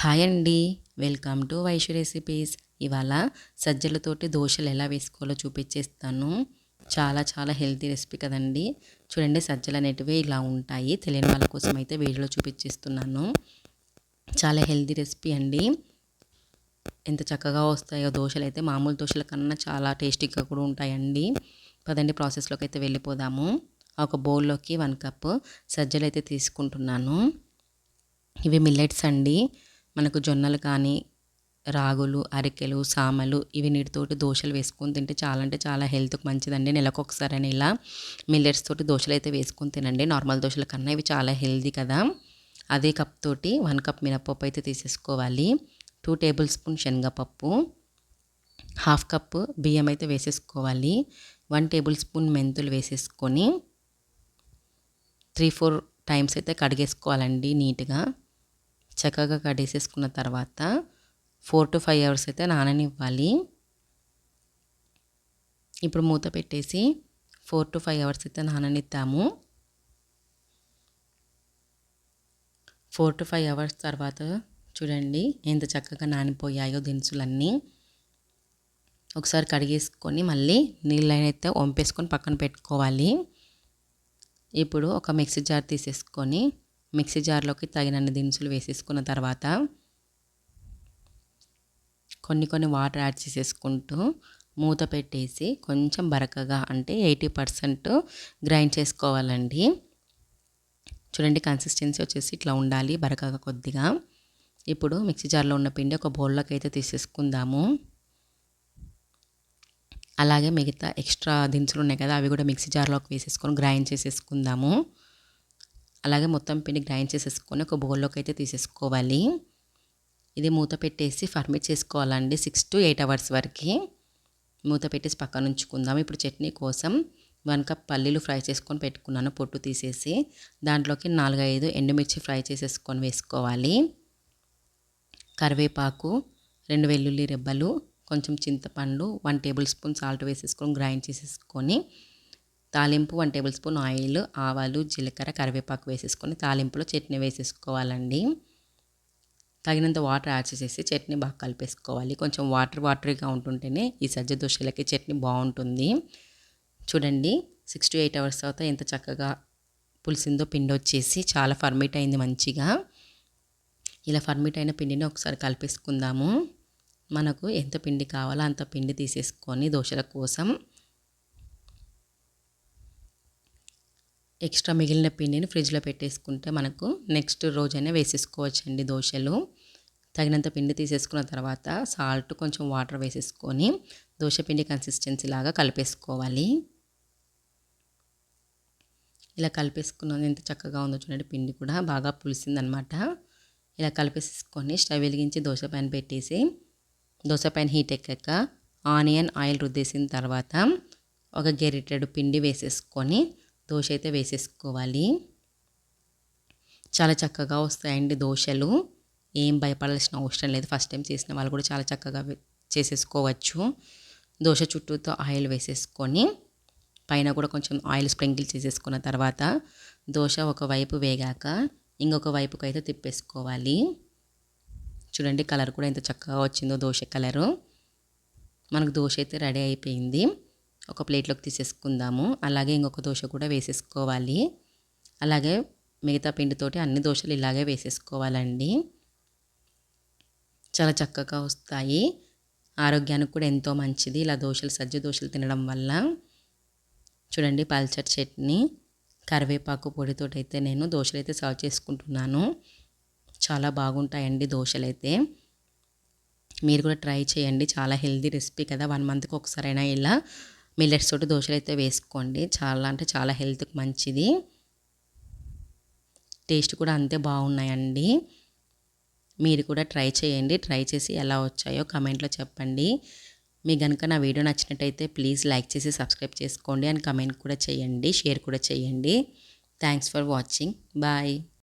Hi అండి. Welcome to Vaishu recipes. ఇవాళ సజ్జలతోటి దోశలు ఎలా వేసుకోవాలో చూపించేస్తాను. చాలా చాలా హెల్తీ రెసిపీ కదండి. చూడండి, సజ్జలు అనేటివి ఇలా ఉంటాయి. తెలియని వాళ్ళ కోసం అయితే వీడియోలో చూపించేస్తున్నాను. చాలా హెల్తీ రెసిపీ అండి. ఎంత చక్కగా వస్తాయో దోశలు అయితే, మామూలు దోశల కన్నా చాలా టేస్టీగా కూడా ఉంటాయండి. పదండి ప్రాసెస్లోకి అయితే వెళ్ళిపోదాము. ఒక బౌల్లోకి 1 కప్ సజ్జలు అయితే తీసుకుంటున్నాను. ఇవి మిల్లెట్స్ అండి. మనకు జొన్నలు కానీ, రాగులు, అరికెలు, సామలు ఇవి నీటితోటి దోశలు వేసుకొని తింటే చాలా అంటే చాలా హెల్త్కి మంచిదండి. నెలకొకసారైనా ఇలా మిల్లెట్స్ తోటి దోశలు అయితే వేసుకొని తినండి. నార్మల్ దోశల కన్నా ఇవి చాలా హెల్తీ కదా. అదే కప్ తోటి 1 కప్ మినపప్పు అయితే తీసేసుకోవాలి. 2 టేబుల్ స్పూన్ శనగపప్పు, 1/2 కప్ బియ్యం అయితే వేసేసుకోవాలి. 1 టేబుల్ స్పూన్ మెంతులు వేసేసుకొని 3-4 టైమ్స్ అయితే కడిగేసుకోవాలండి నీట్గా. చక్కగా కడిగేసేసుకున్న తర్వాత 4 to 5 అవర్స్ అయితే నాననివ్వాలి. ఇప్పుడు మూత పెట్టేసి 4 to 5 అవర్స్ అయితే నాననిద్దాము. 4 to 5 అవర్స్ తర్వాత చూడండి ఎంత చక్కగా నానిపోయాయో దినుసులన్నీ. ఒకసారి కడిగేసుకొని మళ్ళీ నీళ్ళనైతే వంపేసుకొని పక్కన పెట్టుకోవాలి. ఇప్పుడు ఒక మిక్సీ జార్ తీసేసుకొని మిక్సీ జార్లోకి తగినన్ని దినుసులు వేసేసుకున్న తర్వాత కొన్ని వాటర్ యాడ్ చేసేసుకుంటూ మూత పెట్టేసి కొంచెం బరకగా అంటే 80% గ్రైండ్ చేసుకోవాలండి. చూడండి, కన్సిస్టెన్సీ వచ్చేసి ఇట్లా ఉండాలి, బరకగా కొద్దిగా. ఇప్పుడు మిక్సీ జార్లో ఉన్న పిండి ఒక బౌల్లోకి అయితే తీసేసుకుందాము. అలాగే మిగతా ఎక్స్ట్రా దినుసులు ఉన్నాయి కదా, అవి కూడా మిక్సీ జార్లోకి వేసేసుకొని గ్రైండ్ చేసేసుకుందాము. అలాగే మొత్తం పిండి గ్రైండ్ చేసేసుకొని ఒక బౌల్లోకి అయితే తీసేసుకోవాలి. ఇది మూత పెట్టేసి ఫర్మెంట్ చేసుకోవాలండి 6 to 8 అవర్స్ వరకు. మూత పెట్టేసి పక్కన ఉంచుకుందాం. ఇప్పుడు చట్నీ కోసం 1 కప్ పల్లీలు ఫ్రై చేసుకొని పెట్టుకున్నాను, పొట్టు తీసేసి. దాంట్లోకి 4-5 ఎండుమిర్చి ఫ్రై చేసేసుకొని వేసుకోవాలి. కరివేపాకు, 2 వెల్లుల్లి రెబ్బలు, కొంచెం చింతపండు, 1 టేబుల్ స్పూన్ సాల్ట్ వేసేసుకొని గ్రైండ్ చేసేసుకొని తాలింపు 1 టేబుల్ స్పూన్ ఆయిల్, ఆవాలు, జీలకర్ర, కరివేపాకు వేసేసుకొని తాలింపులో చట్నీ వేసేసుకోవాలండి. తగినంత వాటర్ యాడ్ చేసేసి చట్నీ బాగా కలిపేసుకోవాలి. కొంచెం వాటరీగా ఉంటుంటేనే ఈ సజ్జ దోశలకి చట్నీ బాగుంటుంది. చూడండి, 6 to 8 అవర్స్ తర్వాత ఎంత చక్కగా పులిసిందో పిండి వచ్చేసి చాలా ఫర్మెంట్ అయింది మంచిగా. ఇలా ఫర్మెంట్ అయిన పిండిని ఒకసారి కలిపేసుకుందాము. మనకు ఎంత పిండి కావాలో అంత పిండి తీసేసుకొని దోశల కోసం ఎక్స్ట్రా మిగిలిన పిండిని ఫ్రిడ్జ్లో పెట్టేసుకుంటే మనకు నెక్స్ట్ రోజైనా వేసేసుకోవచ్చండి దోశలు. తగినంత పిండి తీసేసుకున్న తర్వాత సాల్ట్, కొంచెం వాటర్ వేసేసుకొని దోశ పిండి కన్సిస్టెన్సీ లాగా కలిపేసుకోవాలి. ఇలా కలిపేసుకున్నది ఎంత చక్కగా ఉందో చూడండి, పిండి కూడా బాగా పులిసిందనమాట. ఇలా కలిపేసుకొని స్టవ్ వెలిగించి దోశ పైన పెట్టేసి దోశ పైన హీట్ ఎక్కాక ఆనియన్ ఆయిల్ రుద్దేసిన తర్వాత ఒక గెరిటెడు పిండి వేసేసుకొని దోశ అయితే వేసేసుకోవాలి. చాలా చక్కగా వస్తాయండి దోశలు. ఏం భయపడాల్సిన అవసరం లేదు. ఫస్ట్ టైం చేసిన వాళ్ళు కూడా చాలా చక్కగా చేసేసుకోవచ్చు. దోశ చుట్టూతో ఆయిల్ వేసేసుకొని పైన కూడా కొంచెం ఆయిల్ స్ప్రింకిల్ చేసేసుకున్న తర్వాత దోశ ఒకవైపు వేగాక ఇంకొక వైపుకి అయితే తిప్పేసుకోవాలి. చూడండి, కలర్ కూడా ఎంత చక్కగా వచ్చిందో దోశ కలరు. మనకు దోశ అయితే రెడీ అయిపోయింది. ఒక ప్లేట్లోకి తీసేసుకుందాము. అలాగే ఇంకొక దోశ కూడా వేసేసుకోవాలి. అలాగే మిగతా పిండితోటి అన్ని దోశలు ఇలాగే వేసేసుకోవాలండి. చాలా చక్కగా వస్తాయి. ఆరోగ్యానికి కూడా ఎంతో మంచిది ఇలా దోశలు, సజ్జ దోశలు తినడం వల్ల. చూడండి, పల్చటి చట్నీ, కరివేపాకు పొడితోటి అయితే నేను దోశలు అయితే సర్వ్ చేసుకుంటున్నాను. చాలా బాగుంటాయండి దోశలు అయితే. మీరు కూడా ట్రై చేయండి. చాలా హెల్తీ రెసిపీ కదా. 1 మంత్కి ఒకసారైనా ఇలా మిల్లెట్స్ తోటి దోశలు అయితే వేసుకోండి. చాలా అంటే చాలా హెల్త్కి మంచిది. టేస్ట్ కూడా అంతే బాగున్నాయండి. మీరు కూడా ట్రై చేయండి. ట్రై చేసి ఎలా వచ్చాయో కమెంట్లో చెప్పండి. మీకు కనుక నా వీడియో నచ్చినట్టయితే ప్లీజ్ లైక్ చేసి సబ్స్క్రైబ్ చేసుకోండి అండ్ కమెంట్ కూడా చేయండి, షేర్ కూడా చేయండి. Thanks for watching. బాయ్.